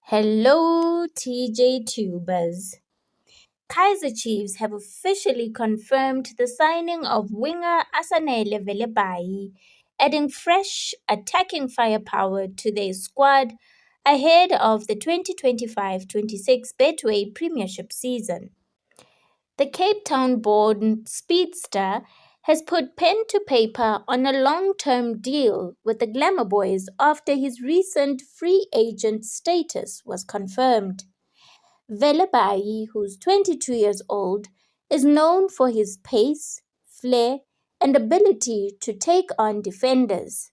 Hello, TJ Tubers. Kaizer Chiefs have officially confirmed the signing of winger Asanele Velebayi, adding fresh attacking firepower to their squad ahead of the 2025-26 Betway Premiership season. The Cape Town-born speedster has put pen to paper on a long-term deal with the Glamour Boys after his recent free agent status was confirmed. Velebayi, who's 22 years old, is known for his pace, flair, and ability to take on defenders,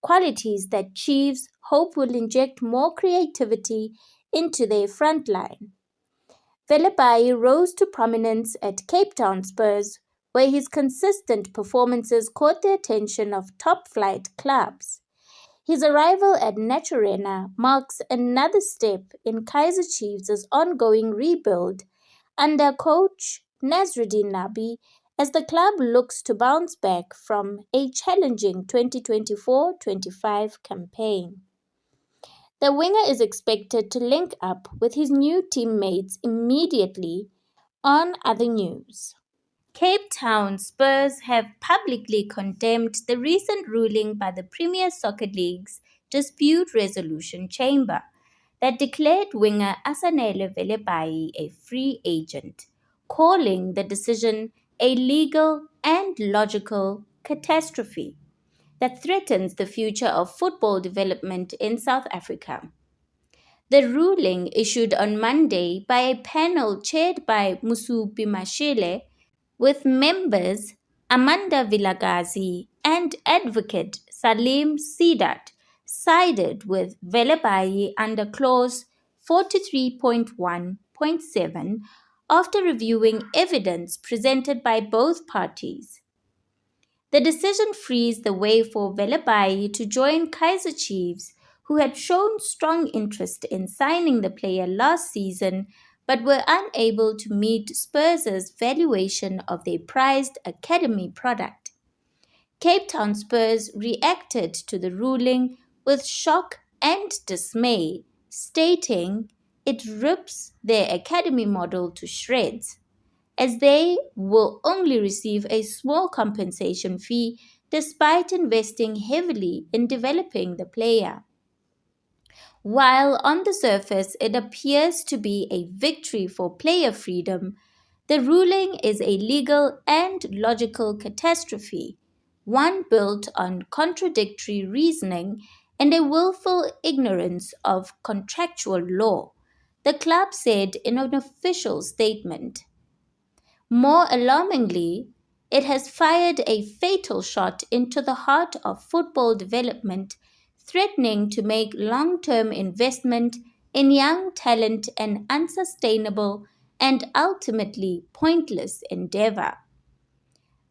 qualities that Chiefs hope will inject more creativity into their front line. Velebayi rose to prominence at Cape Town Spurs, where his consistent performances caught the attention of top-flight clubs. His arrival at Naturena marks another step in Kaizer Chiefs' ongoing rebuild under coach Nasruddin Nabi as the club looks to bounce back from a challenging 2024-25 campaign. The winger is expected to link up with his new teammates immediately. On other news, Cape Town Spurs have publicly condemned the recent ruling by the Premier Soccer League's Dispute Resolution Chamber that declared winger Asanele Velebayi a free agent, calling the decision a legal and logical catastrophe that threatens the future of football development in South Africa. The ruling, issued on Monday by a panel chaired by Musupi Mashile, with members Amanda Vilagazi and advocate Salim Sidat, sided with Velebayi under clause 43.1.7 after reviewing evidence presented by both parties. The decision frees the way for Velebayi to join Kaizer Chiefs, who had shown strong interest in signing the player last season but were unable to meet Spurs' valuation of their prized academy product. Cape Town Spurs reacted to the ruling with shock and dismay, stating it rips their academy model to shreds, as they will only receive a small compensation fee despite investing heavily in developing the player. While on the surface it appears to be a victory for player freedom, the ruling is a legal and logical catastrophe, one built on contradictory reasoning and a willful ignorance of contractual law, the club said in an official statement. More alarmingly, it has fired a fatal shot into the heart of football development, threatening to make long-term investment in young talent an unsustainable and ultimately pointless endeavor.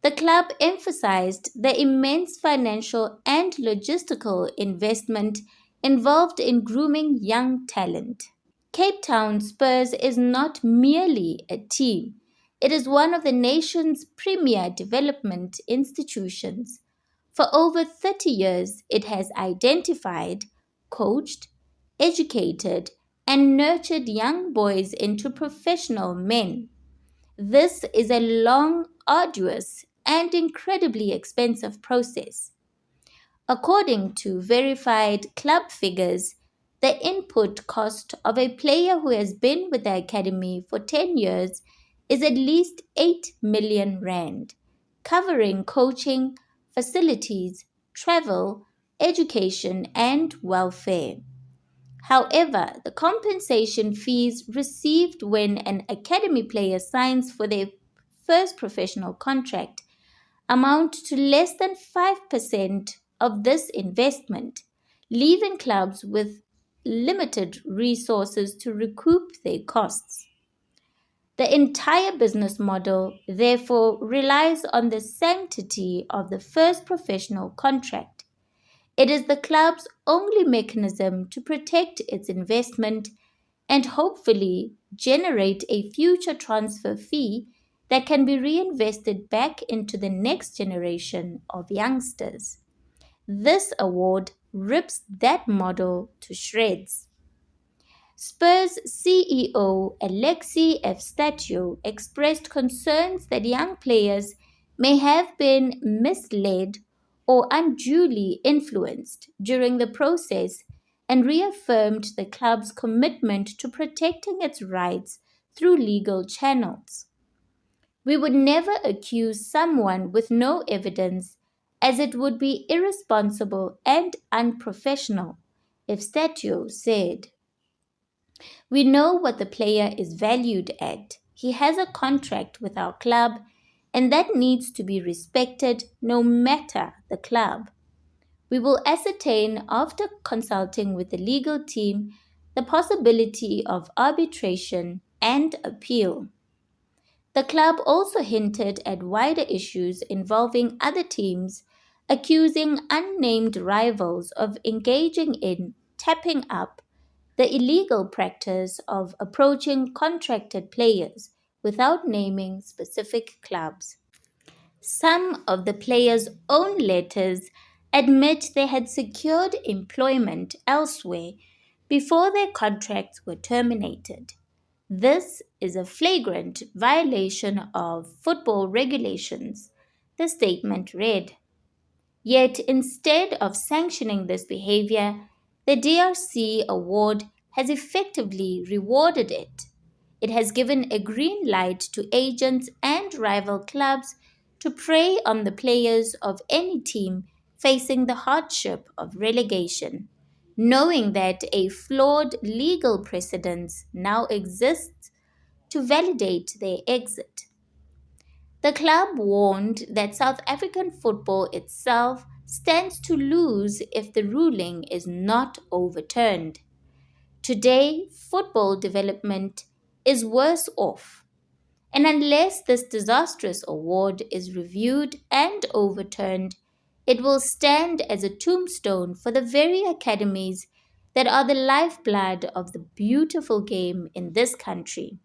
The club emphasized the immense financial and logistical investment involved in grooming young talent. Cape Town Spurs is not merely a team, it is one of the nation's premier development institutions. For over 30 years, it has identified, coached, educated, and nurtured young boys into professional men. This is a long, arduous, and incredibly expensive process. According to verified club figures, the input cost of a player who has been with the academy for 10 years is at least 8 million rand, covering coaching, facilities, travel, education, and welfare. However, the compensation fees received when an academy player signs for their first professional contract amount to less than 5% of this investment, leaving clubs with limited resources to recoup their costs. The entire business model, therefore, relies on the sanctity of the first professional contract. It is the club's only mechanism to protect its investment and hopefully generate a future transfer fee that can be reinvested back into the next generation of youngsters. This award rips that model to shreds. Spurs CEO Alexei Efstatio expressed concerns that young players may have been misled or unduly influenced during the process and reaffirmed the club's commitment to protecting its rights through legal channels. We would never accuse someone with no evidence, as it would be irresponsible and unprofessional, Efstatio said. We know what the player is valued at. He has a contract with our club, and that needs to be respected no matter the club. We will ascertain, after consulting with the legal team, the possibility of arbitration and appeal. The club also hinted at wider issues involving other teams, accusing unnamed rivals of engaging in tapping up, the illegal practice of approaching contracted players without naming specific clubs. Some of the players' own letters admit they had secured employment elsewhere before their contracts were terminated. This is a flagrant violation of football regulations, the statement read. Yet, instead of sanctioning this behavior, the DRC award has effectively rewarded it. It has given a green light to agents and rival clubs to prey on the players of any team facing the hardship of relegation, knowing that a flawed legal precedent now exists to validate their exit. The club warned that South African football itself stands to lose if the ruling is not overturned. Today, football development is worse off, and unless this disastrous award is reviewed and overturned, it will stand as a tombstone for the very academies that are the lifeblood of the beautiful game in this country.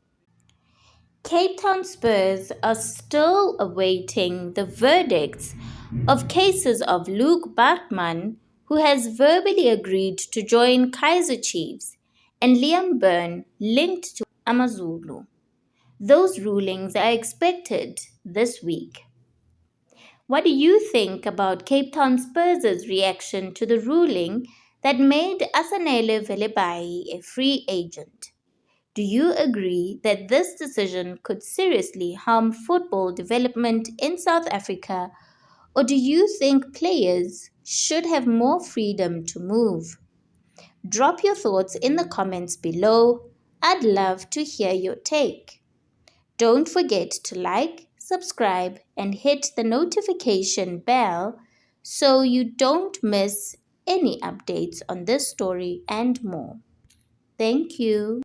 Cape Town Spurs are still awaiting the verdicts of cases of Luke Bartman, who has verbally agreed to join Kaizer Chiefs, and Liam Byrne, linked to Amazulu. Those rulings are expected this week. What do you think about Cape Town Spurs' reaction to the ruling that made Asanele Velebayi a free agent? Do you agree that this decision could seriously harm football development in South Africa, or do you think players should have more freedom to move? Drop your thoughts in the comments below. I'd love to hear your take. Don't forget to like, subscribe, and hit the notification bell so you don't miss any updates on this story and more. Thank you.